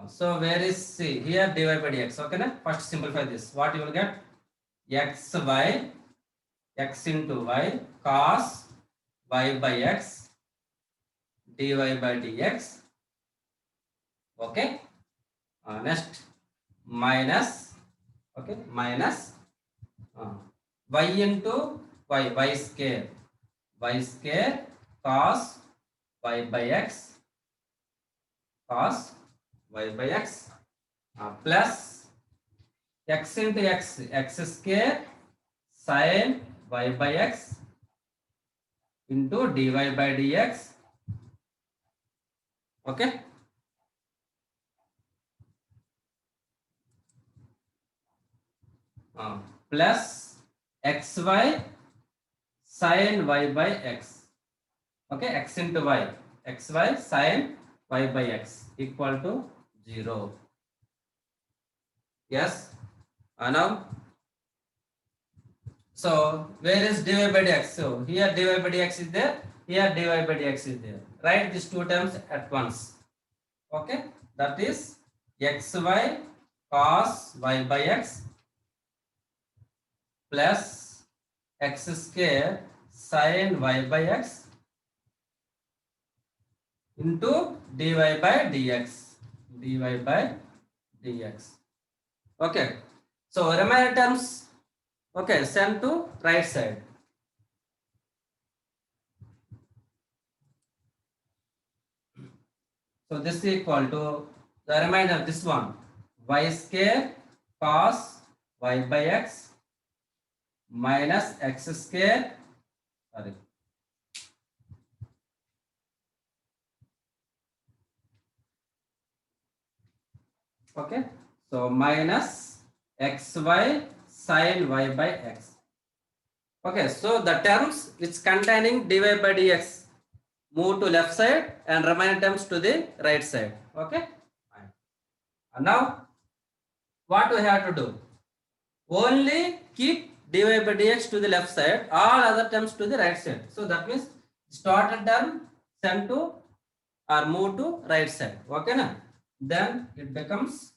So where is C? Here dy by dx. Okay, na? First simplify this. What you will get? X y, x into y cos y by x dy by dx. Okay. Next minus. Okay, minus y into y square cos y by x plus x into x square sin y by x into dy by dx. Okay. Plus xy sin y by x. Okay, x into y, xy sin y by x equal to 0. Yes. Now, so where is dy by dx? So here dy by dx is there, here dy by dx is there. Write these two terms at once. Okay, that is xy cos y by x plus x square sin y by x into dy by dx. Okay, so remaining terms, okay, send to right side. So this is equal to the remainder, this one, y square cos y by x minus x square, sorry, okay, so minus xy sin y by x. Okay, so the terms which containing dy by dx move to left side and remaining terms to the right side. Okay, and now what we have to do? Only keep dy by dx to the left side, all other terms to the right side. So that means started term send to or move to right side. Okay, na? Then it becomes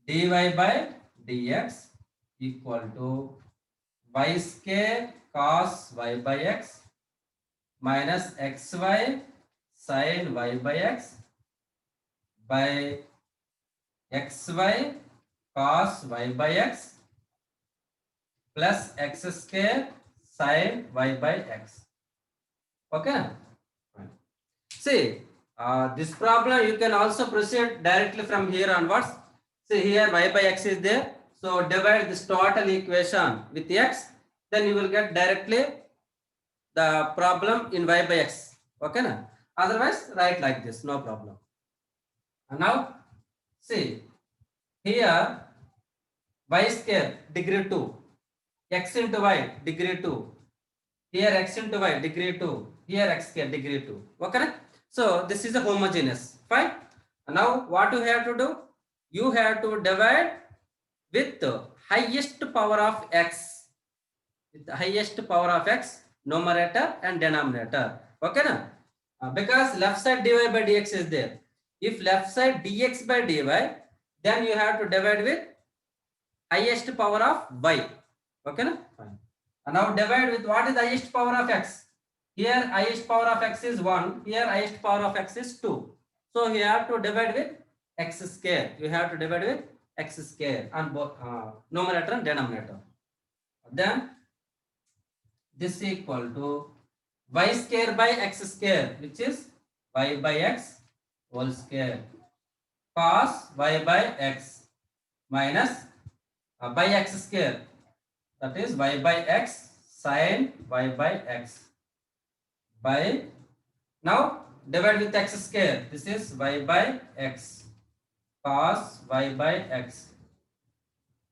dy by dx equal to y square cos y by x minus xy sin y by x by xy cos y by x plus x square sin y by x. Okay. See, this problem you can also proceed directly from here onwards. See here y by x is there. So divide this total equation with x. Then you will get directly the problem in y by x. Okay. Na? Otherwise write like this. No problem. And now see here y square degree 2. X into y degree 2. Here x into y degree 2. Here x square degree 2. Okay. So this is a homogeneous. Fine. Now what you have to do? You have to divide with the highest power of x. With the highest power of x, numerator and denominator. Okay. Na? Because left side dy by dx is there. If left side dx by dy, then you have to divide with highest power of y. Okay. Na? Fine. And now divide with what is the highest power of x? Here highest power of x is 1. Here highest power of x is 2. So you have to divide with x square. You have to divide with x square on both numerator and denominator. Then this is equal to y square by x square, which is y by x whole square cos y by x minus by x square, that is y by x sin y by x by, now divide with x square, this is y by x cos y by x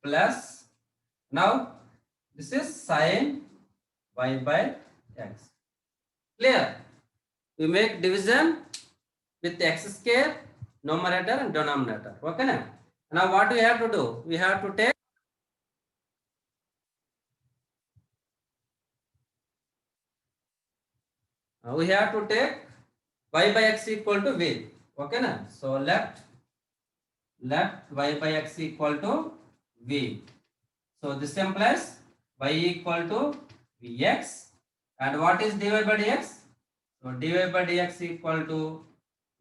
plus, now this is sin y by x. Clear? We make division with x square, numerator and denominator. Okay. Now what we have to do? We have to take y by x equal to v. Okay. So let Let y by x equal to v. So this implies y equal to vx. And what is dy by dx? So dy by dx equal to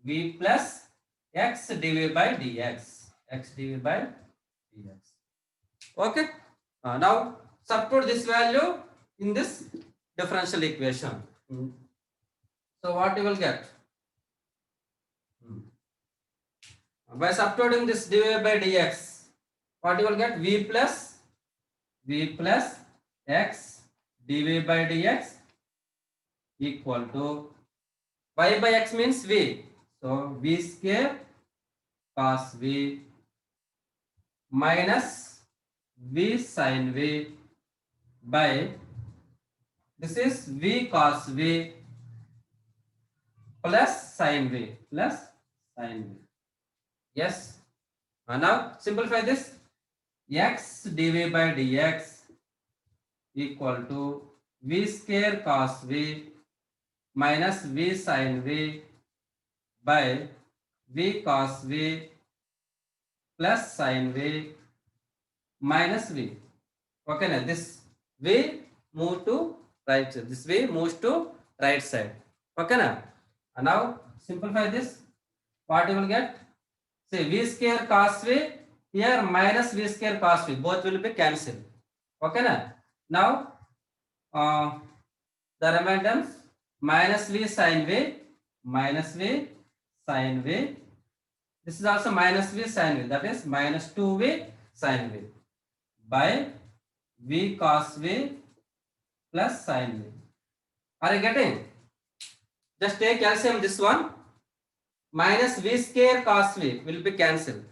v plus x dv by dx. X dv by dx. Okay. Now substitute this value in this differential equation. So what you will get? By substituting this dy by dx, what you will get? V plus x dv by dx equal to y by x means v. So v square cos v minus v sin v by this is v cos v plus sin v plus sin v. Yes. Now simplify this. X dv by dx equal to v square cos v minus v sin v by v cos v plus sin v minus v. Okay, now this v move to right side. This v moves to right side. Okay, now. And now simplify this. What you will get? Say v square cos v here minus v square cos v. Both will be cancelled. Okay, now the remainder minus v sin v minus v sin v. This is also minus v sin v. That is minus 2v sin v by v cos v plus sin v. Are you getting? Just take LCM this one. Minus v square cos v will be cancelled.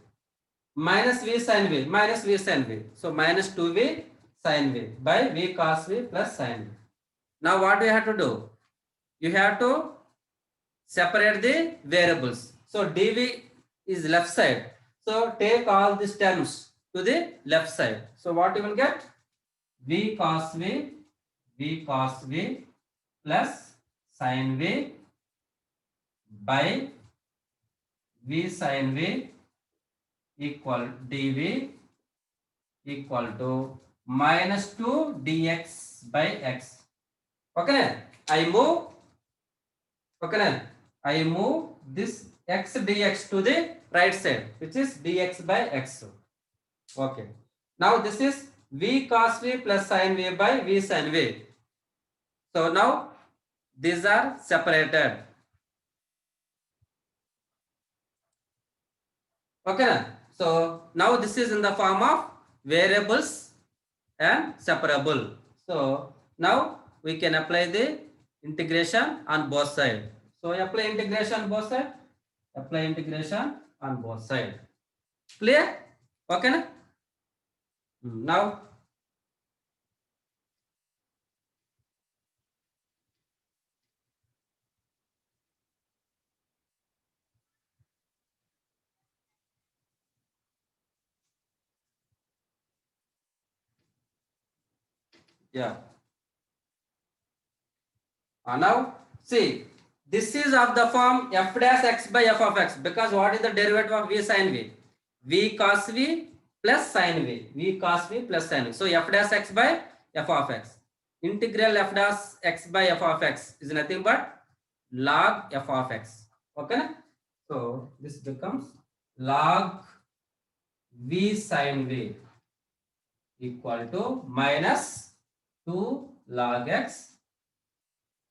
Minus v sin v minus v sin v. So minus 2v sin v by v cos v plus sin v. Now what do you have to do? You have to separate the variables. So dv is left side. So take all these terms to the left side. So what you will get? V cos v plus sin v by v sin v equal dv equal to minus 2 dx by x. Okay, I move this x dx to the right side, which is dx by x. Okay, now this is v cos v plus sin v by v sin v. So now these are separated. Okay, so now this is in the form of variables and separable. So now we can apply the integration on both sides. So apply integration on both sides. Apply integration on both sides. Clear? Okay. Now yeah. Now see, this is of the form f dash x by f of x, because what is the derivative of v sin v? V cos v plus sin v. V cos v plus sin v. So f dash x by f of x. Integral f dash x by f of x is nothing but log f of x. Okay. So this becomes log v sin v equal to minus 2 log x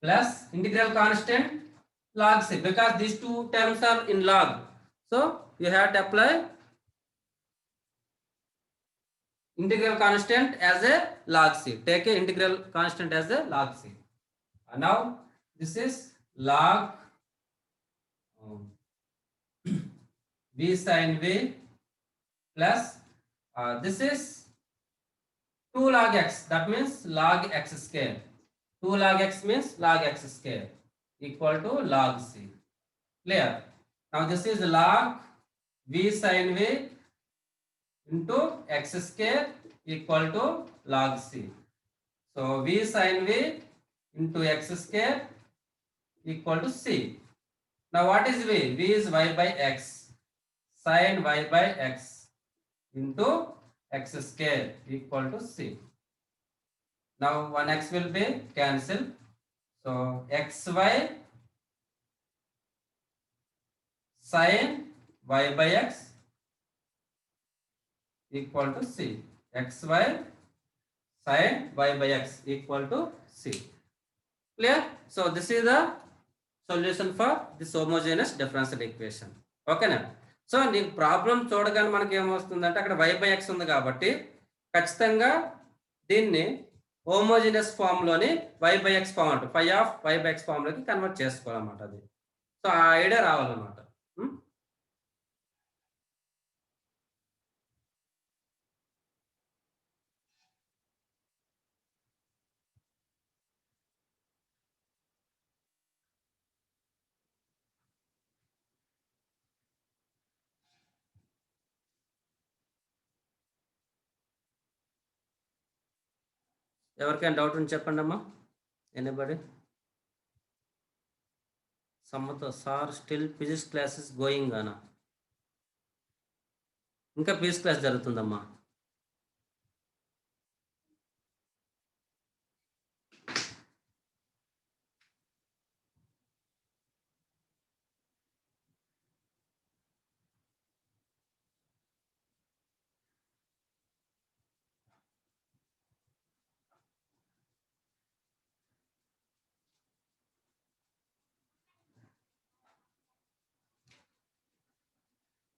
plus integral constant log c, because these two terms are in log. So you have to apply integral constant as a log c. Take a integral constant as a log c. Now this is log v sin v plus this is 2 log x. That means log x square. 2 log x means log x square equal to log c. Clear? Now this is log v sin v into x square equal to log c. So v sin v into x square equal to c. Now what is v? V is y by x. sin y by x into x square equal to c. Now 1x will be cancelled. So xy sin y by x equal to c. xy sin y by x equal to c. Clear? So this is the solution for this homogeneous differential equation. ఓకేనా? So నీకు problem చూడగానే మనకి ఏమొస్తుందంటే అక్కడ y by x ఉంది కాబట్టి ఖచ్చితంగా దీన్ని హోమోజీనియస్ ఫామ్లోని y by x ఫామ్ అంటే phi of y by x ఫామ్లోకి కన్వర్ట్ చేసుకోవాలన్నమాట అది. సో ఆ ఐడియా రావాలన్నమాట. ఎవరికైనా డౌట్ ఉంటే చెప్పండి అమ్మా. ఎనీబడి? సమ్మతో sir still physics classes going అనా? ఇంకా ఫిజిక్స్ క్లాస్ జరుగుతుందమ్మా.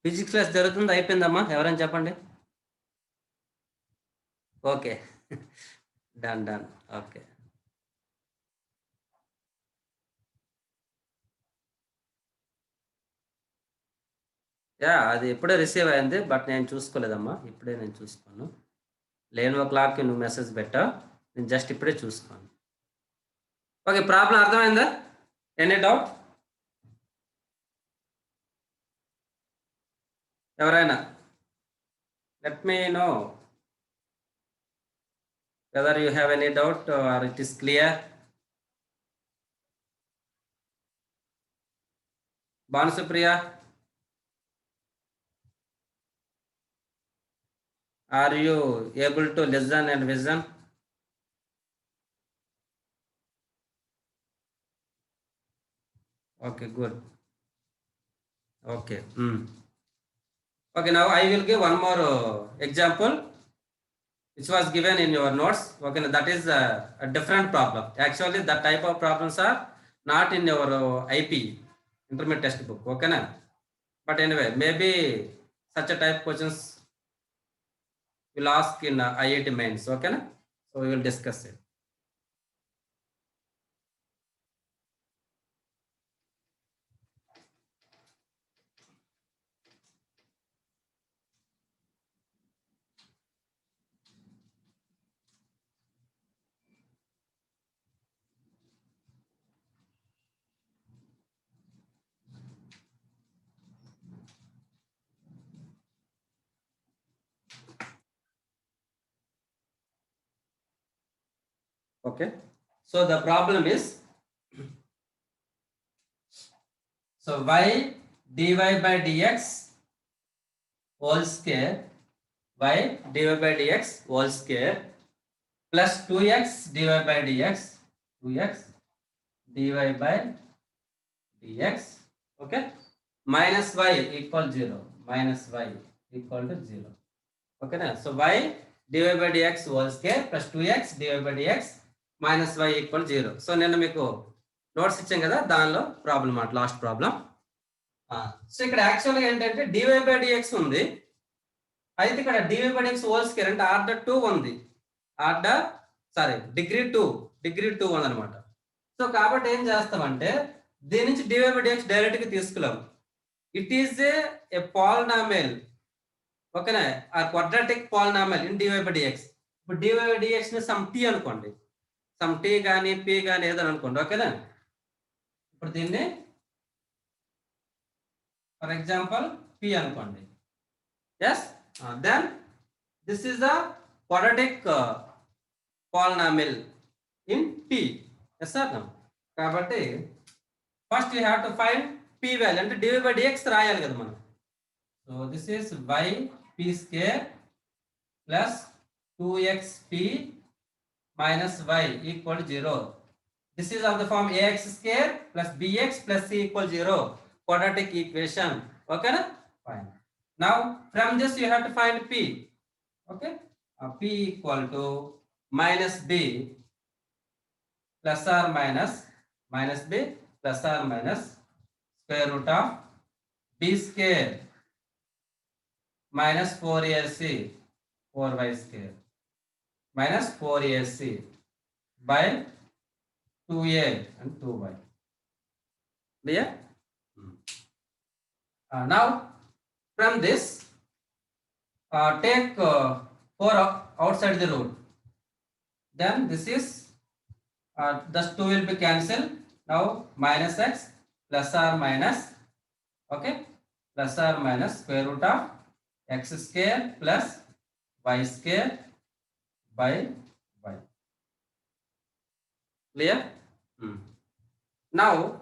ఫిజిక్స్ క్లాస్ జరుగుతుంది, అయిపోయిందమ్మా. ఎవరైనా చెప్పండి. Okay, done done. Okay, yeah అది ఇప్పుడే రిసీవ్ అయింది, బట్ నేను చూసుకోలేదమ్మా. ఇప్పుడే నేను చూసుకోను. 11 నువ్వు మెసేజ్ పెట్టా, నేను జస్ట్ ఇప్పుడే చూసుకోను. ఓకే, ప్రాబ్లం అర్థమైందా? Any doubt? ఎవరైనా let me know whether you have any doubt or it is clear. Bansupriya, are you able to listen and vision? Okay, good. Okay. Okay, now I will give one more example which was given in your notes. Okay, that is a different problem. Actually, that type of problems are not in your IP, intermediate textbook. Okay, na? But anyway, maybe such a type questions will ask in IIT mains. Okay, na? So we will discuss it. Okay, so the problem is, so y dy by dx whole square, y dy by dx whole square plus 2x dy by dx, 2x dy by dx, okay, minus y equal 0, minus y equal to 0. Okay, na? So y dy by dx whole square plus 2x dy by dx minus y equal 0. So నేను మీకు notes ఇచ్చాం కదా, దానిలో problem అన్నమాట, last problem. So ఇక్కడ యాక్చువల్గా ఏంటంటే dy by dx ఉంది, అయితే ఇక్కడ dy by dx whole square అంటే ఆర్డర్ 2 ఉంది, డిగ్రీ 2 ఉంది అనమాట. సో కాబట్టి ఏం చేస్తామంటే దీని నుంచి dy by dx డైరెక్ట్ గా తీసుకున్నాం. ఇట్ ఈస్ ఏ పాలినామియల్, ఓకేనా, ఆ quadratic polynomial in dy by dx. ఇప్పుడు dy by dx ని సమ్ t అనుకోండి, సమ్ t కానీ p కానీ ఏదని అనుకోండి. ఓకేనా, ఇప్పుడు దీన్ని ఫర్ ఎగ్జాంపుల్ p అనుకోండి. Yes, then this is the quadratic polynomial in p. Yes sir. కాబట్టి first you have to find p value, అంటే dy by dx రాయాలి కదా మనం. So So this is y p square plus 2xp minus y equal to 0. This is of the form ax square plus bx plus c equal 0. Quadratic equation. Okay, na? Fine. Now from this you have to find p. Okay, p equal to minus b plus or minus b plus or minus square root of b square minus 4ac 4y square minus 4ac by 2a and 2y. Clear? Now from this take 4 outside the root. Then this is thus 2 will be cancelled. Now minus x plus or minus, okay, plus or minus square root of x square plus y square by y. Clear? Now,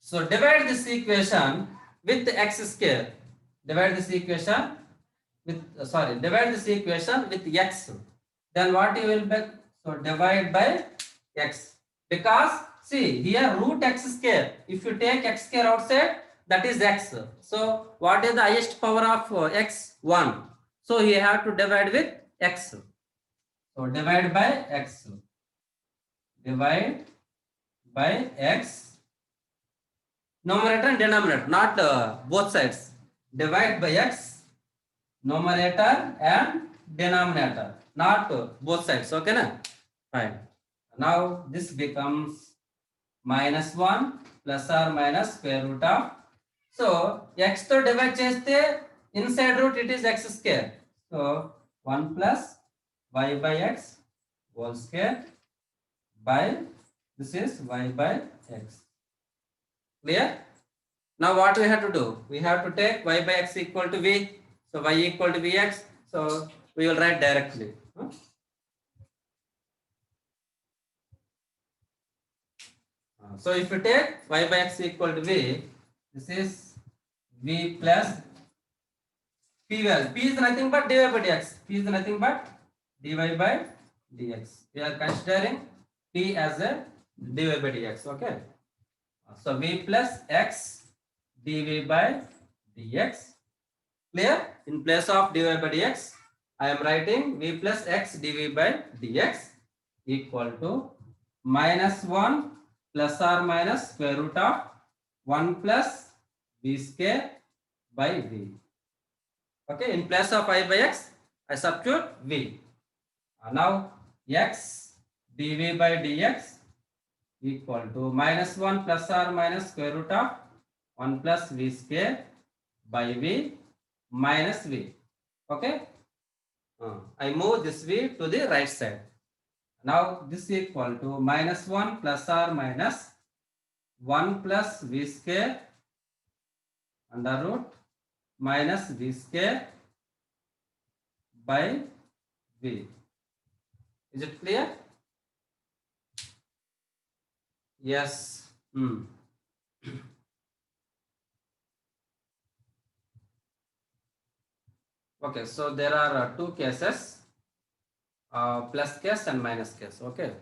so divide this equation with x square. Divide this equation with divide this equation with x. Then what you will be? So divide by x, because see here root x square. If you take x square outside, that is x. So what is the highest power of x? 1. So you have to divide with x. So divide by x. Divide by x. Numerator and denominator, not both sides. Divide by x, numerator and denominator, not both sides. Okay, na? Fine. Now this becomes minus 1 plus or minus square root of. So x to divide cheste inside root it is x square. So 1 plus y by x whole square by this is y by x. Clear? Now what we have to do? We have to take y by x equal to v. So y equal to vx. So we will write directly. So if you take y by x equal to v, this is v plus p. Well, p is nothing but dy by dx. P is nothing but dy by dx. We are considering p as a dy by dx. Okay. So v plus x dv by dx. Clear? In place of dy by dx, I am writing v plus x dv by dx equal to minus 1 plus or minus square root of 1 plus v square by v. Okay, in place of I by x, I substitute v. Now x dv by dx equal to minus 1 plus or minus square root of 1 plus v square by v minus v. Okay, I move this v to the right side. Now this equal to minus 1 plus or minus 1 plus v square under root minus v square by v. Is it clear? Yes. Okay, so there are two cases, plus case and minus case. Okay.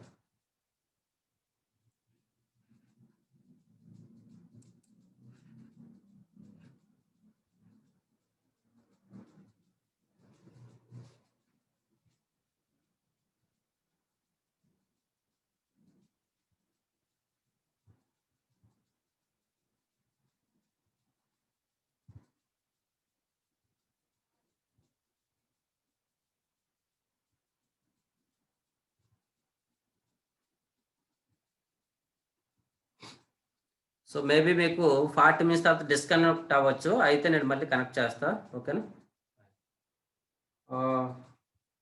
So maybe మీకు 40 minutes తర్వాత disconnect అవ్వచ్చు, అయితే నేను మళ్ళీ connect చేస్తా. ఓకేనా?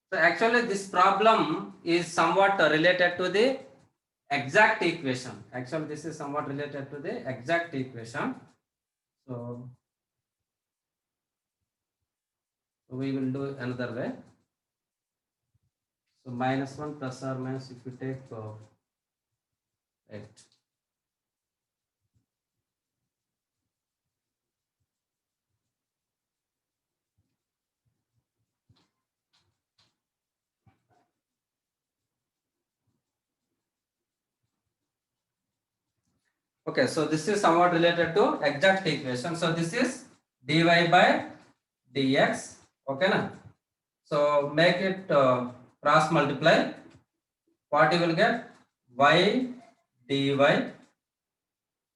So actually this problem is somewhat related to the exact equation. Actually this is somewhat related to the exact equation. So we will do another way. So minus 1 plus or minus, if you take right. Okay, so this is somewhat related to exact equation. So this is dy by dx. Okay, na? So make it cross multiply. What you will get? Y dy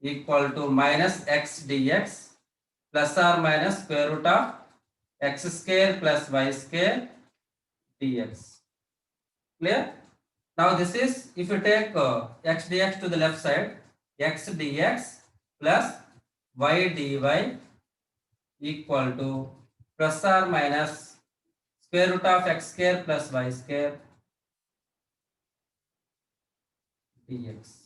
equal to minus x dx plus or minus square root of x square plus y square dx. Clear? Now this is, if you take x dx to the left side, x dx plus y dy equal to plus or minus square root of x square plus y square dx.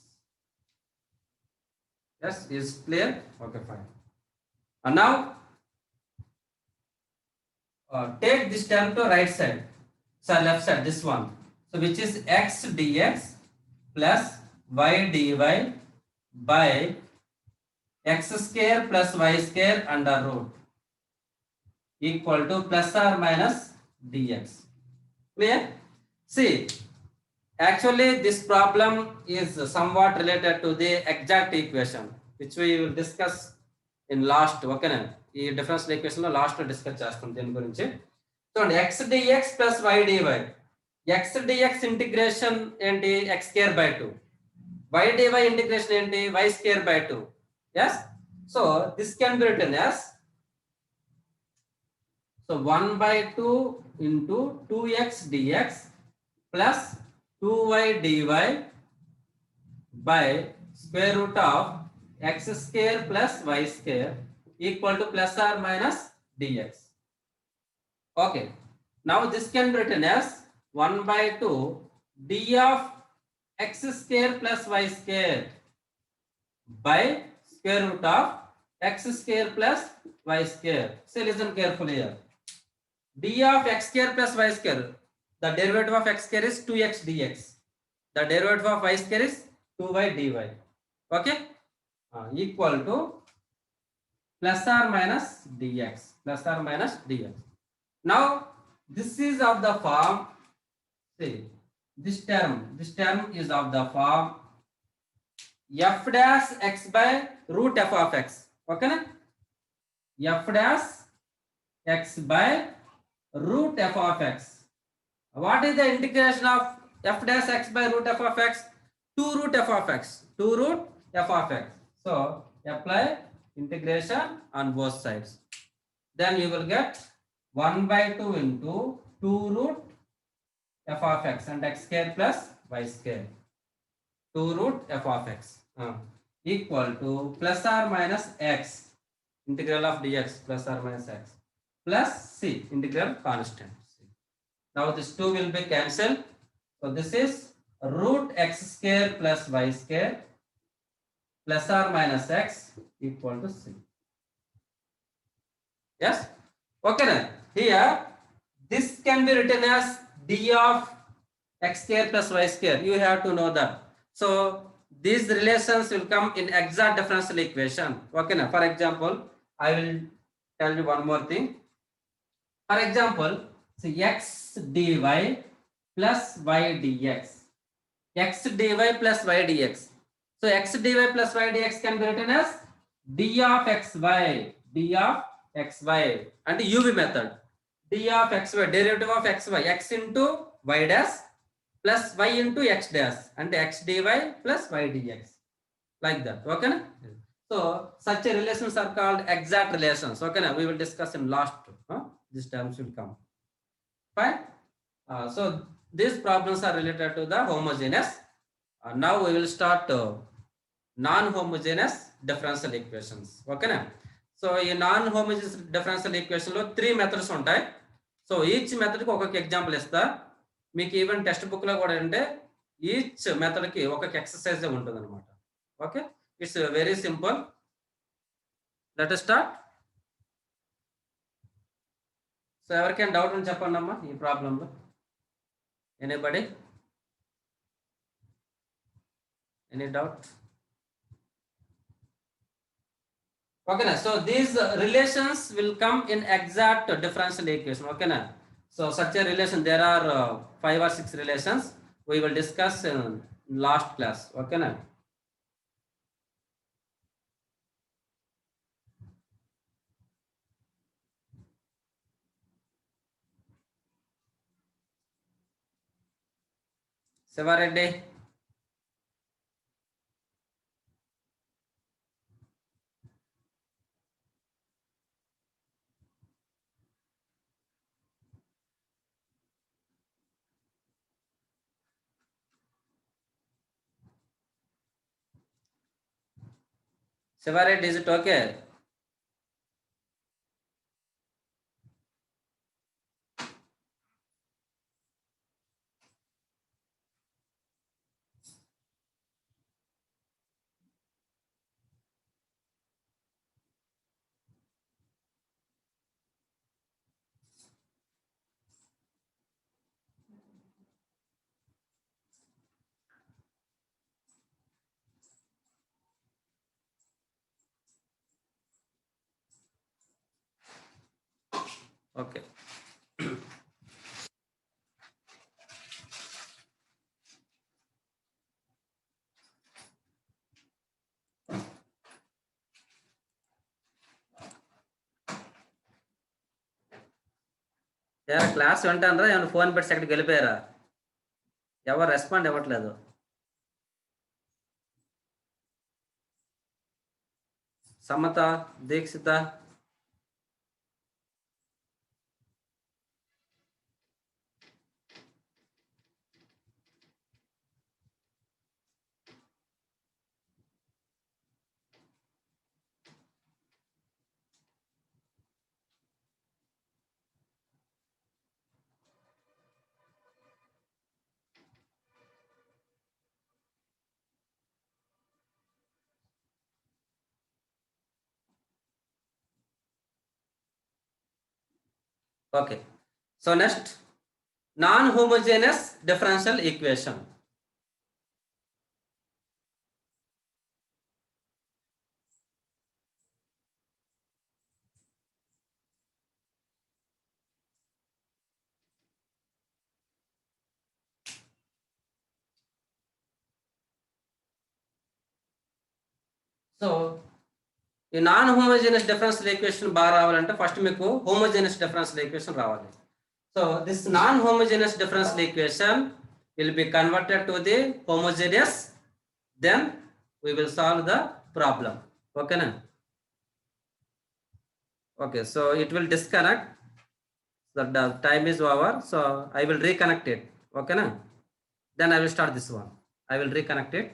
Yes, is clear? Okay, fine. And now take this term to right side, so left side, this one. So which is x dx plus y dy by x square plus y square under root equal to plus or minus dx. Clear? See, actually this problem is somewhat related to the exact equation which we will discuss in last. Okay, ఈ differential equation లో last discuss చేస్తాం దీని గురించి. చూడండి, x dx plus y dy. x dx integration ఏంటి? x square by 2. y dy integration ఏంటి? y square by 2. Yes, so this can be written as, so 1 by 2 into 2x dx plus 2y dy by square root of x square plus y square equal to plus or minus dx. Okay, now this can be written as 1 by 2 d of x square plus y square by square root of x square plus y square. So listen carefully here. D of x square plus y square, the derivative of x square is 2x dx. The derivative of y square is 2y dy. Okay, equal to plus or minus dx. Plus or minus dx. Now this is of the form, see, this term is of the form f dash x by root f of x. Okay, na? F dash x by root f of x. What is the integration of f dash x by root f of x? 2 root f of x. 2 root f of x. So apply integration on both sides. Then you will get 1 by 2 into 2 root f of x and x square plus y square. 2 root f of x equal to plus or minus x integral of dx plus or minus x plus c integral constant. Now this 2 will be cancelled. So this is root x square plus y square plus or minus x equal to c. Yes? Okay, then here this can be written as d of x square plus y square. You have to know that. So these relations will come in exact differential equation. Okay, now for example, I will tell you one more thing. For example, so x dy plus y dx. X dy plus y dx. So x dy plus y dx can be written as d of xy. D of xy and uv method. D of xy, derivative of xy, x into y dash plus y into x dash and x dy plus y dx, like that. Okay, na? So such a relations are called exact relations. Okay, na? We will discuss in last. These terms will come. Fine. So these problems are related to the homogeneous. Now we will start non-homogeneous differential equations. Okay, na? So ఈ non homogeneous differential equation లో 3 methods ఉంటాయి. So each method కి ఒక్కొక్క example ఇస్తా. మీకు even text book లో కూడా అంటే ఈచ్ మెథడ్ కి ఒక్కొక్క ఎక్సర్సైజ్ ఉంటుంది అనమాట. Okay, it's very simple. Let us start. So ఎవరికైనా డౌట్ అని చెప్పండి అమ్మా ఈ ప్రాబ్లంలో. Anybody? Any doubt? Okay, na? So these relations will come in exact differential equation. Okay, na? So such a relation, there are 5 or 6 relations we will discuss in last class. Okay, na? Sivareddy. Sivareddy, is it okay? Okay. Class వింటానరా ఏమైనా phone పెట్టి అక్కడికి వెళ్ళిపోయారా? ఎవరు respond ఇవ్వట్లేదు. Samatha, Dikshita, okay. So next, non-homogeneous differential equation. So ఈ non homogeneous differential equation బాగా రావాలంటే ఫస్ట్ మీకు హోమోజీనియస్ డిఫరెన్షియల్ ఈక్వేషన్ రావాలి. So this non homogeneous differential equation will be converted to the homogeneous, then we will solve the problem. Okay na? Okay, so it will disconnect. The time is over, so I will reconnect it. Okay na? Then I will start this one. I will reconnect it.